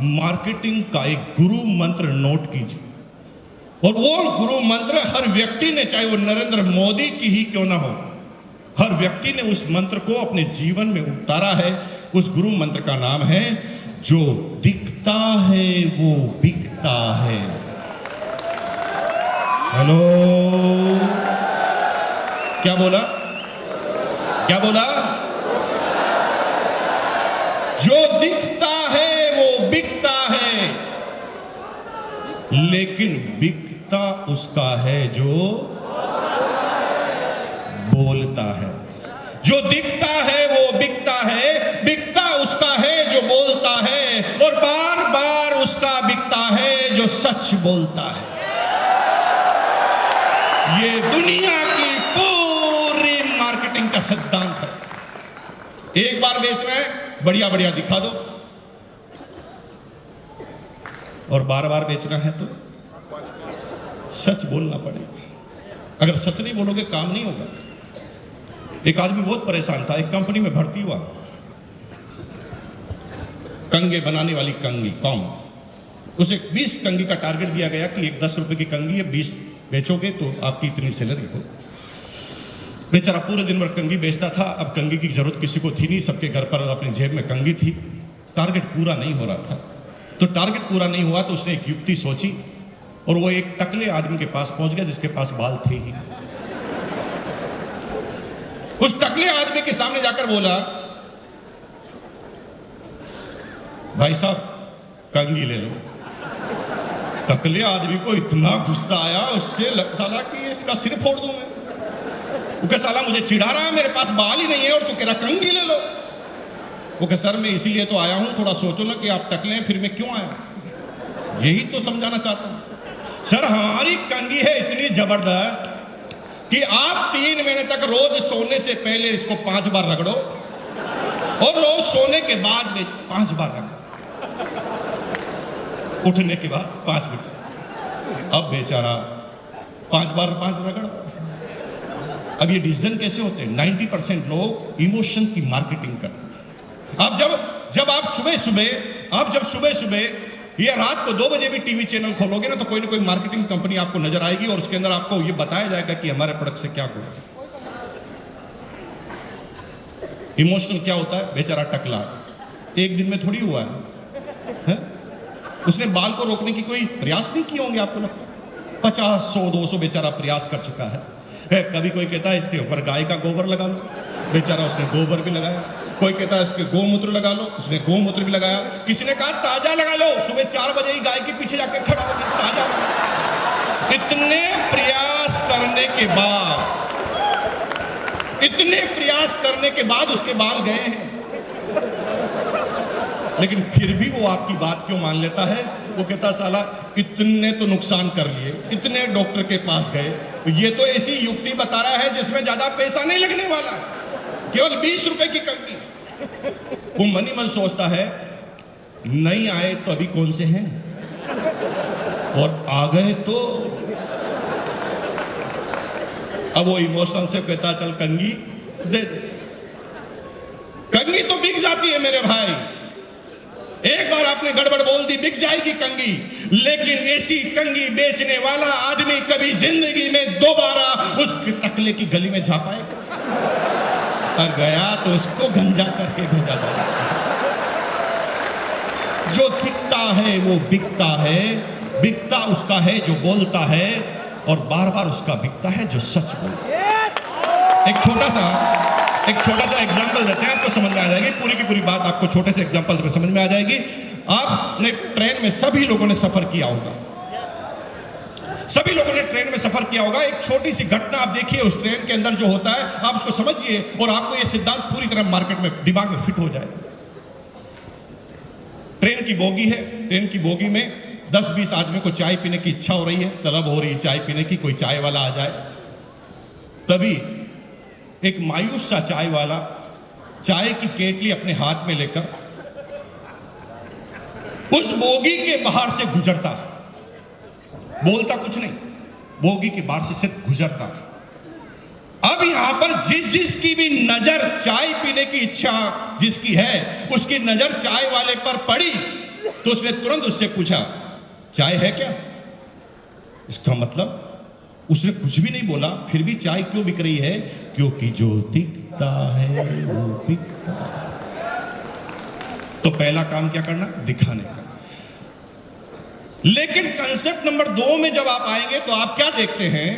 Marketing का एक गुरु मंत्र नोट कीजिए, और वो गुरु मंत्र हर व्यक्ति ने, चाहे वो नरेंद्र मोदी की ही क्यों ना हो, हर व्यक्ति ने उस मंत्र को अपने जीवन में उतारा है। उस गुरु मंत्र का नाम है, जो दिखता है वो बिकता है। हेलो, क्या बोला? क्या बोला? जो दिखता है वो बिकता है, लेकिन बिकता उसका है जो बोलता है। जो दिखता है वो बिकता है, बिकता उसका है जो बोलता है, और बार बार उसका बिकता है जो सच बोलता है। ये दुनिया की पूरी मार्केटिंग का सिद्धांत है। एक बार बेचना है, बढ़िया बढ़िया दिखा दो, और बार बार बेचना है तो सच बोलना पड़ेगा। अगर सच नहीं बोलोगे काम नहीं होगा। एक आदमी बहुत परेशान था, एक कंपनी में भर्ती हुआ, कंगे बनाने वाली कंगी कॉम। उसे 20 कंगी का टारगेट दिया गया कि एक 10 रुपए की कंगी है, 20 बेचोगे तो आपकी इतनी सैलरी हो। बेचारा पूरे दिन भर कंगी बेचता था। अब कंगी की जरूरत किसी को थी नहीं, सबके घर पर अपनी जेब में कंगी थी। टारगेट पूरा नहीं हो रहा था, तो टारगेट पूरा नहीं हुआ तो उसने एक युक्ति सोची, और वो एक टकले आदमी के पास पहुंच गया जिसके पास बाल थे ही। उस टकले आदमी के सामने जाकर बोला, भाई साहब कंगी ले लो। टकले आदमी को इतना गुस्सा आया, उससे साला कि इसका सिर फोड़ दूं मैं। वो कह, साला मुझे चिढ़ा रहा है, मेरे पास बाल ही नहीं है और तू कह रहा कंगी ले लो। वो कह, सर मैं इसीलिए तो आया हूं, थोड़ा सोचो ना कि आप टकले हैं, फिर मैं क्यों आया, यही तो समझाना चाहता हूं। सर हमारी कंगी है इतनी जबरदस्त कि आप 3 महीने तक रोज सोने से पहले इसको 5 बार रगड़ो, और रोज सोने के बाद में 5 बार रगड़ो, उठने के बाद 5 मिनट। अब बेचारा 5 बार 5 रगड़। अब ये डिसीजन कैसे होते हैं? 90% लोग इमोशन की मार्केटिंग करते हैं। अब जब आप सुबह सुबह या रात को 2 बजे भी टीवी चैनल खोलोगे ना, तो कोई ना कोई मार्केटिंग कंपनी आपको नजर आएगी, और उसके अंदर आपको ये बताया जाएगा कि हमारे प्रोडक्ट से क्या हुआ। इमोशनल क्या होता है? बेचारा टकला एक दिन में थोड़ी हुआ है? उसने बाल को रोकने की कोई प्रयास नहीं किए होंगे, आपको लगता है? 50, 100, 200 बेचारा प्रयास कर चुका है। कभी कोई कहता है इसके ऊपर गाय का गोबर लगा लो, बेचारा उसने गोबर भी लगाया। कोई कहता है इसके गोमूत्र लगा लो, उसने गोमूत्र भी लगाया। किसी ने कहा ताजा लगा लो, सुबह 4 बजे ही गाय के पीछे जाके खड़ा हो गया, ताजा लगा। इतने प्रयास करने के बाद उसके बाल गए हैं, लेकिन फिर भी वो आपकी बात क्यों मान लेता है? वो कहता साला इतने तो नुकसान कर लिए, इतने डॉक्टर के पास गए, तो ये तो ऐसी युक्ति बता रहा है जिसमें ज्यादा पैसा नहीं लगने वाला, केवल 20 रुपए की कंगी। वो मन ही मन सोचता है, नहीं आए तो अभी कौन से हैं, और आ गए तो। अब वो इमोशन से कहता चल कंगी दे। कंगी तो बिक जाती है मेरे भाई, एक बार आपने गड़बड़ बोल दी बिक जाएगी कंगी, लेकिन ऐसी कंगी बेचने वाला आदमी कभी जिंदगी में दोबारा उस टकले की गली में जा पाएगा? और गया तो उसको गंजा करके भेजा जाएगा। जो दिखता है वो बिकता है, बिकता उसका है जो बोलता है, और बार बार उसका बिकता है जो सच बोलता है। एक छोटा सा एग्जांपल देते हैं, आपको समझ में आ जाएगी पूरी की पूरी बात। आपको छोटे से एग्जांपल में समझ में आ जाएगी। आपने ट्रेन में सभी लोगों ने सफर किया होगा, सभी लोगों ने ट्रेन में सफर किया होगा। एक छोटी सी घटना आप देखिए उस ट्रेन के अंदर जो होता है, आप उसको समझिए, और आपको यह सिद्धांत पूरी तरह मार्केट में दिमाग में फिट हो जाए। ट्रेन की बोगी है, ट्रेन की बोगी में 10-20 आदमी को चाय पीने की इच्छा हो रही है, तलब हो रही है चाय पीने की, कोई चाय वाला आ जाए। तभी एक मायूस सा चाय वाला चाय की केटली अपने हाथ में लेकर उस बोगी के बाहर से गुजरता, बोलता कुछ नहीं, बोगी के बाहर से सिर्फ गुजरता। अब यहां पर जिसकी भी नजर चाय पीने की इच्छा जिसकी है, उसकी नजर चाय वाले पर पड़ी, तो उसने तुरंत उससे पूछा, चाय है क्या? इसका मतलब उसने कुछ भी नहीं बोला, फिर भी चाय क्यों बिक रही है? क्योंकि जो दिखता है वो बिकता है। तो पहला काम क्या करना? दिखाने का। लेकिन कंसेप्ट नंबर 2 में जब आप आएंगे तो आप क्या देखते हैं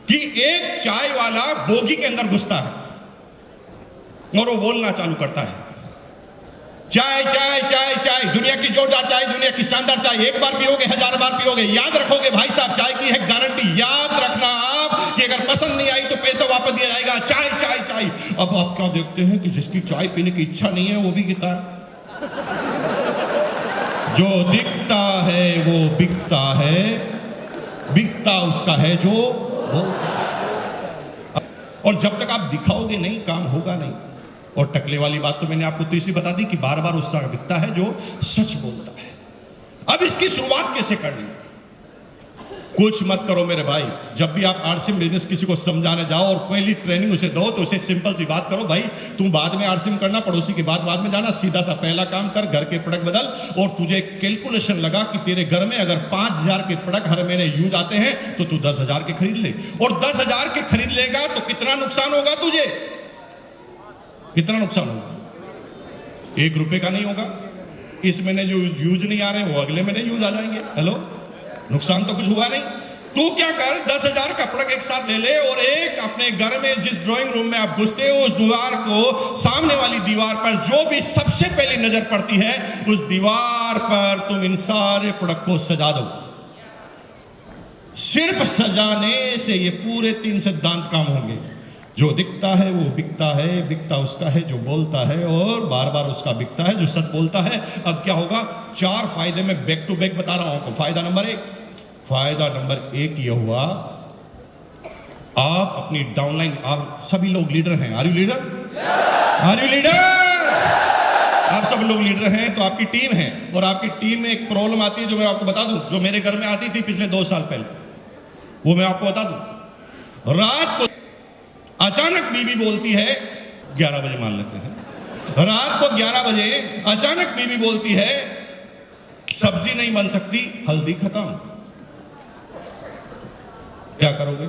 कि एक चाय वाला बोगी के अंदर घुसता है और वो बोलना चालू करता है, चाय चाय चाय चाय, दुनिया की जोरदार चाय, दुनिया की शानदार चाय, एक बार पियोगे 1000 बार पियोगे। याद रखोगे भाई साहब, चाय की है गारंटी। याद रखना आप कि अगर पसंद नहीं आई तो पैसा वापस दिया जाएगा। चाय चाय चाय। अब आप क्या देखते हैं कि जिसकी चाय पीने की इच्छा नहीं है वो भी पीता है। जो दिखता है वो बिकता है, बिकता उसका है जो बोलता है। और जब तक आप दिखाओगे नहीं, काम होगा नहीं। और टकले वाली बात तो मैंने आपको तीसरी बता दी कि बार बार उसका बिकता है जो सच बोलता है। अब इसकी शुरुआत कैसे करनी? कुछ मत करो मेरे भाई। जब भी आप आरसीएम बिजनेस किसी को समझाने जाओ और पहली ट्रेनिंग उसे दो तो उसे सिंपल सी बात करो, भाई तुम बाद में आरसीएम करना, पड़ोसी की बात बाद में जाना, सीधा सा पहला काम कर, घर के प्रोडक्ट बदल। और तुझे कैलकुलेशन लगा कि तेरे घर में अगर 5000 के प्रोडक्ट हर महीने यूज आते हैं तो तू 10,000 के खरीद ले। और 10,000 के खरीद लेगा तो कितना नुकसान होगा तुझे? कितना नुकसान होगा? 1 रुपए का नहीं होगा। इस महीने जो यूज नहीं आ रहे हैं वो अगले महीने यूज आ जाएंगे। हेलो, नुकसान तो कुछ हुआ नहीं। तू क्या कर, 10,000 का प्रोडक्ट एक साथ ले ले और एक अपने घर में जिस ड्राइंग रूम में आप घुसते हो उस दीवार को, सामने वाली दीवार पर जो भी सबसे पहली नजर पड़ती है उस दीवार पर तुम इन सारे प्रोडक्ट को सजा दो। सिर्फ सजाने से ये पूरे 3 सिद्धांत काम होंगे। जो दिखता है वो बिकता है, बिकता उसका है जो बोलता है, और बार बार उसका बिकता है जो सच बोलता है। अब क्या होगा? 4 फायदे में बैक टू बैक बता रहा हूं आपको। फायदा नंबर 1 यह हुआ, आप अपनी डाउनलाइन, आप सभी लोग लीडर हैं। Are you leader? Are you leader? आप सब लोग लीडर हैं तो आपकी टीम है, और आपकी टीम में एक प्रॉब्लम आती है जो मैं आपको बता दूं, जो मेरे घर में आती थी पिछले 2 साल पहले, वो मैं आपको बता दूं। रात को अचानक बीवी बोलती है, 11 बजे मान लेते हैं, रात को 11 बजे अचानक बीवी बोलती है सब्जी नहीं बन सकती, हल्दी खत्म। क्या करोगे?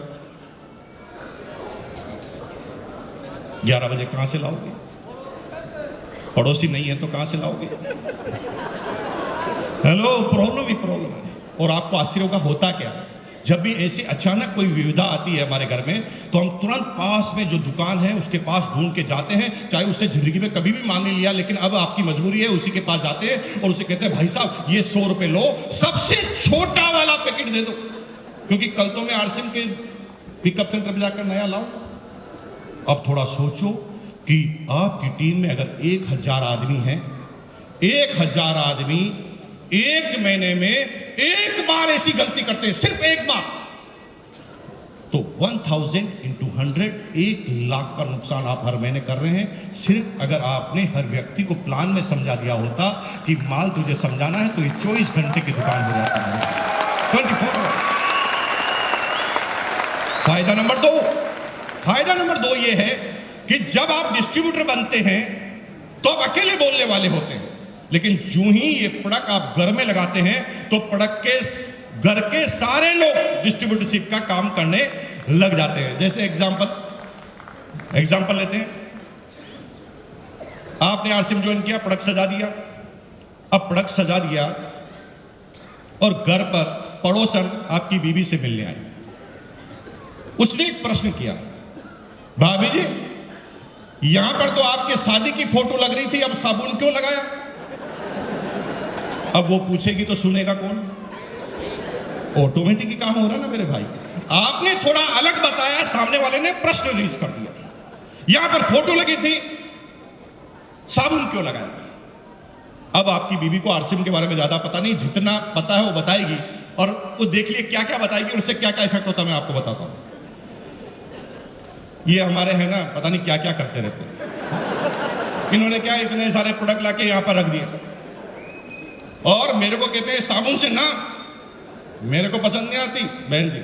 11 बजे कहां से लाओगे? पड़ोसी नहीं है तो कहां से लाओगे? हेलो, प्रॉब्लम ही प्रॉब्लम है। और आपको आश्चर्य होगा होता क्या? जब भी ऐसी अचानक कोई विविधा आती है हमारे घर में तो हम तुरंत पास में जो दुकान है उसके पास ढूंढ के जाते हैं, चाहे उससे जिंदगी में कभी भी मान नहीं लिया, लेकिन अब आपकी मजबूरी है, उसी के पास जाते हैं और उसे कहते हैं भाई साहब ये 100 रुपए लो, सबसे छोटा वाला पैकेट दे दो, क्योंकि कल तो मैं आरसीएम के पिकअप सेंटर पर जाकर नया लाऊं। अब थोड़ा सोचो कि आपकी टीम में अगर 1000 आदमी हैं, 1000 आदमी एक महीने में एक बार ऐसी गलती करते हैं, सिर्फ एक बार, तो 1000 into 100, 1 लाख का नुकसान आप हर महीने कर रहे हैं। सिर्फ अगर आपने हर व्यक्ति को प्लान में समझा दिया होता कि माल तुझे समझाना है तो ये 24 घंटे की दुकान हो जाता है, 24 आवर्स। फायदा नंबर 2 ये है कि जब आप डिस्ट्रीब्यूटर बनते हैं तो आप अकेले बोलने वाले होते हैं, लेकिन जो ही ये प्रोडक्ट आप घर में लगाते हैं तो प्रोडक्ट के घर के सारे लोग डिस्ट्रीब्यूटरशिप का काम करने लग जाते हैं। जैसे एग्जांपल लेते हैं, आपने आरसीएम ज्वाइन किया, प्रोडक्ट सजा दिया। अब प्रोडक्ट सजा दिया और घर पर पड़ोसन आपकी बीवी से मिलने आई। उसने एक प्रश्न किया, भाभी जी यहां पर तो आपके शादी की फोटो लग रही थी, अब साबुन क्यों लगाया? अब वो पूछेगी तो सुनेगा कौन? ऑटोमेटिक ही काम हो रहा ना मेरे भाई। आपने थोड़ा अलग बताया, सामने वाले ने प्रश्न रिलीज कर दिया। यहां पर फोटो लगी थी, साबुन क्यों लगाया? अब आपकी बीवी को आरसीएम के बारे में ज्यादा पता नहीं, जितना पता है वो बताएगी, और वो देख लिए क्या क्या बताएगी और उससे क्या क्या इफेक्ट होता है मैं आपको बताता हूं। ये हमारे हैं ना, पता नहीं क्या क्या करते रहते हैं। इन्होंने क्या इतने सारे प्रोडक्ट लाके यहां पर रख दिए और मेरे को कहते हैं साबुन से ना, मेरे को पसंद नहीं आती बहन जी,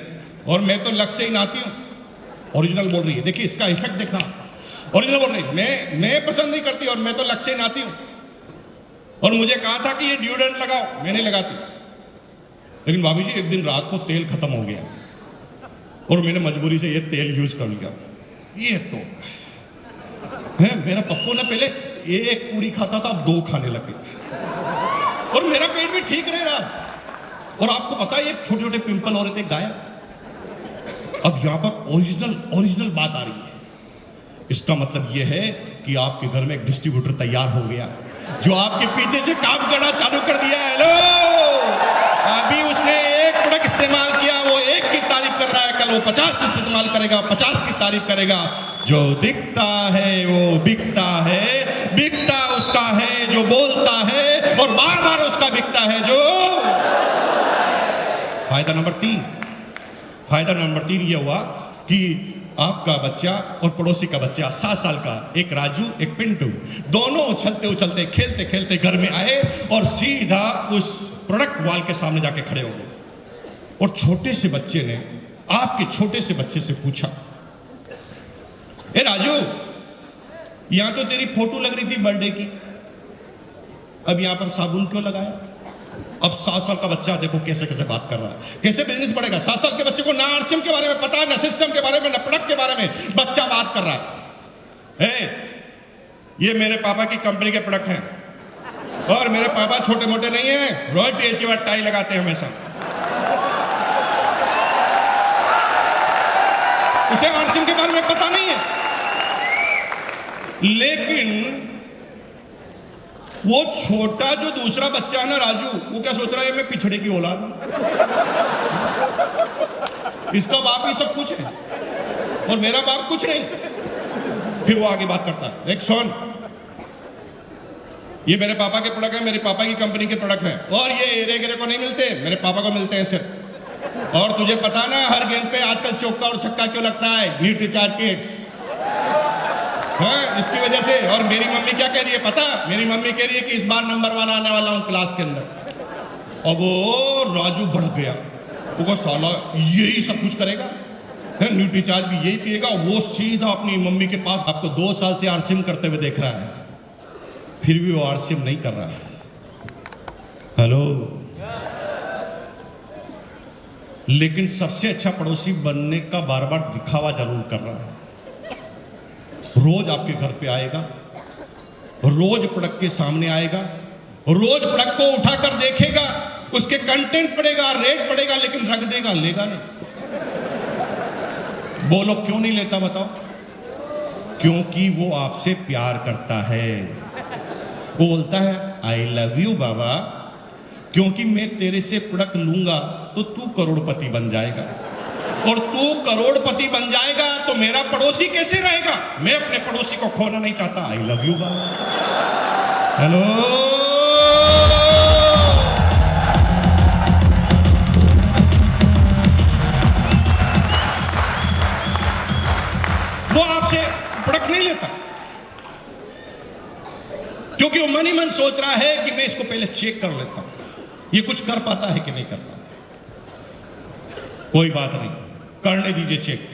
और मैं तो लक्ष्य से ही नहाती हूं। ओरिजिनल बोल रही है, देखिए इसका इफेक्ट देखना। ओरिजिनल बोल रही है, मैं पसंद नहीं करती और मैं तो लक्ष्य से ही नहाती हूं। और मुझे कहा था कि ये डिओड्रेंट लगाओ, मैं नहीं लगाती। लेकिन भाभी जी एक दिन रात को तेल खत्म हो गया और मैंने मजबूरी से ये तेल यूज कर लिया। ये तो है, मेरा पप्पू ना पहले एक पूरी खाता था, अब 2 खाने लगे और मेरा पेट भी ठीक रह रहा। और आपको पता है ये छोटे छोटे पिंपल हो रहे थे गायब। अब यहां पर ओरिजिनल बात आ रही है। इसका मतलब यह है कि आपके घर में एक डिस्ट्रीब्यूटर तैयार हो गया जो आपके पीछे से काम करना चालू कर दिया है। हेलो, अभी उसने एक प्रोडक्ट इस्तेमाल किया, वो 1 की तारीफ कर रहा है, कल वो 50 इस्तेमाल करेगा, 50 की तारीफ करेगा। जो दिखता है वो बिकता है, बिकता उसका है जो बोलता है और बार बार उसका बिकता है जो। फायदा नंबर 3 ये हुआ कि आपका बच्चा और पड़ोसी का बच्चा 7 साल का, एक राजू एक पिंटू, दोनों उछलते उछलते खेलते खेलते घर में आए और सीधा उस प्रोडक्ट वॉल के सामने जाके खड़े हो गए। और छोटे से बच्चे ने आपके छोटे से बच्चे से पूछा, ए राजू, यहां तो तेरी फोटो लग रही थी बर्थडे की, अब यहां पर साबुन क्यों लगाया? अब 7 साल का बच्चा देखो कैसे कैसे बात कर रहा है, कैसे बिजनेस बढ़ेगा। 7 साल के बच्चे को ना आरसीएम के बारे में पता है, ना सिस्टम के बारे में, ना प्रोडक्ट के बारे में, बच्चा बात कर रहा है। ये मेरे पापा की कंपनी के प्रोडक्ट हैं और मेरे पापा छोटे मोटे नहीं है, रॉयल्टी एचीवर टाई लगाते हैं हमेशा। उसे आरसीएम के बारे में पता नहीं है। लेकिन वो छोटा जो दूसरा बच्चा है ना राजू, वो क्या सोच रहा है, मैं पिछड़े की औलाद हूं, इसका बाप ही सब कुछ है और मेरा बाप कुछ नहीं। फिर वो आगे बात करता है, एक सुन, ये मेरे पापा के प्रोडक्ट है, मेरे पापा की कंपनी के प्रोडक्ट है और ये एरे गिरे को नहीं मिलते, मेरे पापा को मिलते हैं सिर्फ। और तुझे पता ना हर गेंद पे आजकल चौका और छक्का क्यों लगता है? न्यूट्री चार्ज किट्स, हाँ, इसकी वजह से। और मेरी मम्मी क्या कह रही है पता? मेरी मम्मी कह रही है कि इस बार नंबर 1 आने वाला हूं क्लास के अंदर। अब वो राजू भड़क गया, वो साला यही सब कुछ करेगा, न्यूट्री चार्ज भी यही पिएगा। वो सीधा अपनी मम्मी के पास, आपको 2 साल से आरसीएम करते हुए देख रहा है, फिर भी वो आरसीएम नहीं कर रहा है। हेलो, लेकिन सबसे अच्छा पड़ोसी बनने का बार बार दिखावा जरूर कर रहा है। रोज आपके घर पे आएगा, रोज प्रोडक्ट के सामने आएगा, रोज प्रोडक्ट को उठाकर देखेगा, उसके कंटेंट पड़ेगा, रेट पड़ेगा, लेकिन रख देगा, लेगा नहीं। बोलो क्यों नहीं लेता बताओ? क्योंकि वो आपसे प्यार करता है। वो बोलता है आई लव यू बाबा, क्योंकि मैं तेरे से प्रोडक्ट लूंगा तो तू करोड़पति बन जाएगा, और तू करोड़पति बन जाएगा तो मेरा पड़ोसी कैसे रहेगा? मैं अपने पड़ोसी को खोना नहीं चाहता। I love you Baba. Hello, वो आपसे प्रोडक्ट नहीं लेता क्योंकि वो मन ही मन सोच रहा है कि मैं इसको पहले चेक कर लेता हूं, ये कुछ कर पाता है कि नहीं कर पाता। कोई बात नहीं, करने दीजिए चेक।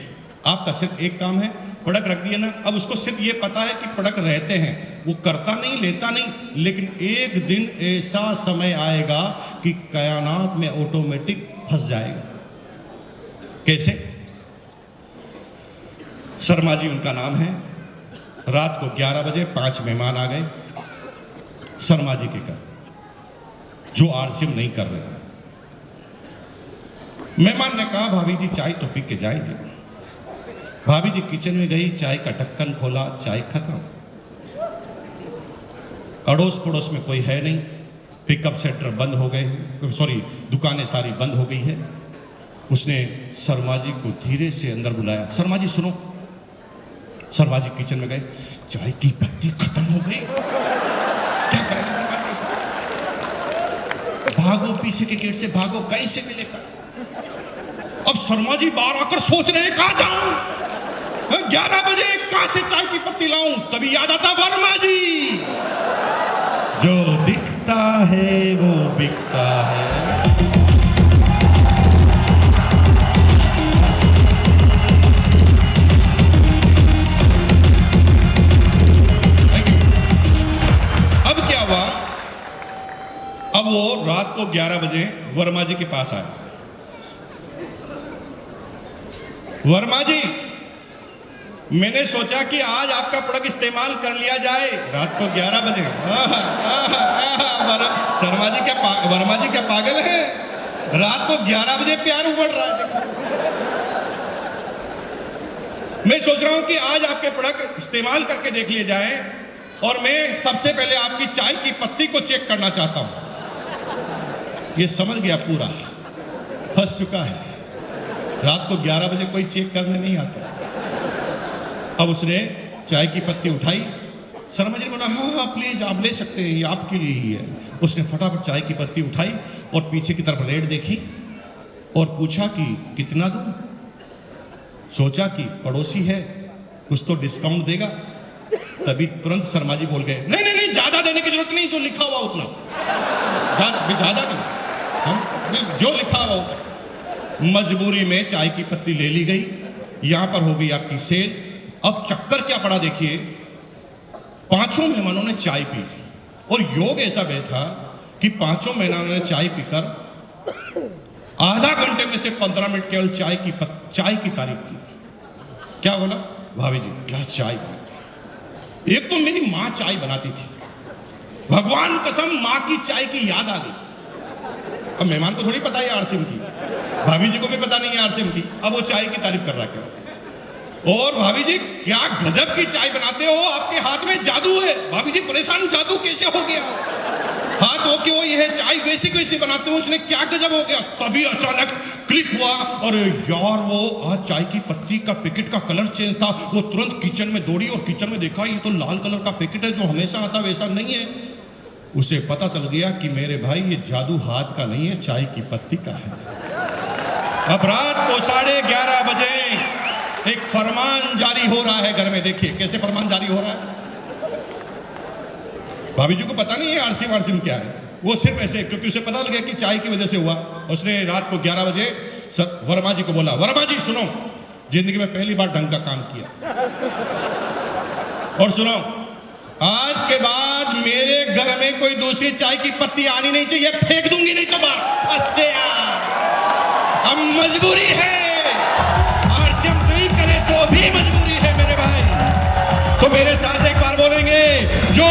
आपका सिर्फ एक काम है, प्रोडक्ट रख दिया ना, अब उसको सिर्फ ये पता है कि प्रोडक्ट रहते हैं, वो करता नहीं, लेता नहीं। लेकिन एक दिन ऐसा समय आएगा कि कायनात में ऑटोमेटिक फंस जाएगा। कैसे? शर्मा जी उनका नाम है। रात को 11 बजे 5 मेहमान आ गए शर्मा जी के घर, जो आरसीएम नहीं कर रहे। मेहमान ने कहा भाभी जी चाय तो पी के जाएंगे। भाभी जी किचन में गई, चाय का ढक्कन खोला, चाय खत्म। अड़ोस पड़ोस में कोई है नहीं, पिकअप सेंटर बंद हो गए, सॉरी दुकानें सारी बंद हो गई है। उसने शर्मा जी को धीरे से अंदर बुलाया, शर्मा जी सुनो। शर्मा जी किचन में गए, चाय की पत्ती खत्म हो गई, क्या करेंगे? भागो, पीछे के गेट से भागो, कैसे मिलेगा? अब शर्मा जी बाहर आकर सोच रहे हैं कहां जाऊं, 11 बजे कहां से चाय की पत्ती लाऊं? तभी याद आता वर्मा जी, जो दिखता है वो बिकता है। अब क्या हुआ वो रात को 11 बजे वर्मा जी के पास आया। वर्मा जी, मैंने सोचा कि आज आपका प्रोडक्ट इस्तेमाल कर लिया जाए। रात को 11 बजे। वर्मा जी क्या पागल है? रात को 11 बजे प्यार उमड़ रहा है। देखो, मैं सोच रहा हूं कि आज आपके प्रोडक्ट इस्तेमाल करके देख लिए जाए, और मैं सबसे पहले आपकी चाय की पत्ती को चेक करना चाहता हूं। ये समझ गया, पूरा फंस चुका है। रात को 11 बजे कोई चेक करने नहीं आता। अब उसने चाय की पत्ती उठाई। शर्मा जी ने बोला, हाँ हाँ प्लीज आप ले सकते हैं, ये आपके लिए ही है। उसने फटाफट चाय की पत्ती उठाई और पीछे की तरफ रेट देखी और पूछा कि कितना दूं। सोचा कि पड़ोसी है, कुछ तो डिस्काउंट देगा। तभी तुरंत शर्मा जी बोल गए, नहीं नहीं नहीं, ज्यादा देने की जरूरत नहीं, जो लिखा हुआ उतना, ज्यादा नहीं, हाँ? जो लिखा हुआ उतना। मजबूरी में चाय की पत्ती ले ली गई। यहां पर हो गई आपकी सेल। अब चक्कर क्या पड़ा देखिए, पांचों मेहमानों ने चाय पी और योग ऐसा बैठा कि पांचों मेहमानों ने चाय पीकर आधा घंटे में से 15 मिनट केवल चाय की तारीफ की। क्या बोला, भाभी जी क्या चाय, एक तो मेरी मां चाय बनाती थी, भगवान कसम मां की चाय की याद आ गई। अब मेहमान को थोड़ी पता है आरसीएम की, भाभी जी को भी पता नहीं है आरसीएम की। अब वो चाय की तारीफ कर रहा है। और भाभी जी क्या गजब की चाय बनाते हो, आपके हाथ में जादू है। भाभी जी परेशान, जादू कैसे हो गया? हाथ हो के वो ये चाय वैसे कैसे बनाते हो, उसने क्या गजब हो गया? तभी अचानक क्लिक हुआ, और यार वो आज चाय की पत्ती का पैकेट का कलर चेंज था। वो तुरंत किचन में दौड़ी और किचन में देखा, ये तो लाल कलर का पैकेट है, जो हमेशा आता वैसा नहीं है। उसे पता चल गया कि मेरे भाई ये जादू हाथ का नहीं है, चाय की पत्ती का है। अब रात को 11:30 बजे एक फरमान जारी हो रहा है घर में। देखिए कैसे फरमान जारी हो रहा है। भाभी जी को पता नहीं है आरसीएम क्या है, वो सिर्फ ऐसे, क्योंकि उसे पता लग गया कि चाय की वजह से हुआ। उसने रात को 11 बजे वर्मा जी को बोला, वर्मा जी सुनो, जिंदगी में पहली बार ढंग का काम किया, और सुनो, आज के बाद मेरे घर में कोई दूसरी चाय की पत्ती आनी नहीं चाहिए, फेंक दूंगी नहीं तो बाहर। फंस गया। अब मजबूरी है, आरसीएम नहीं करे तो भी मजबूरी है मेरे भाई। तो मेरे साथ एक बार बोलेंगे, जो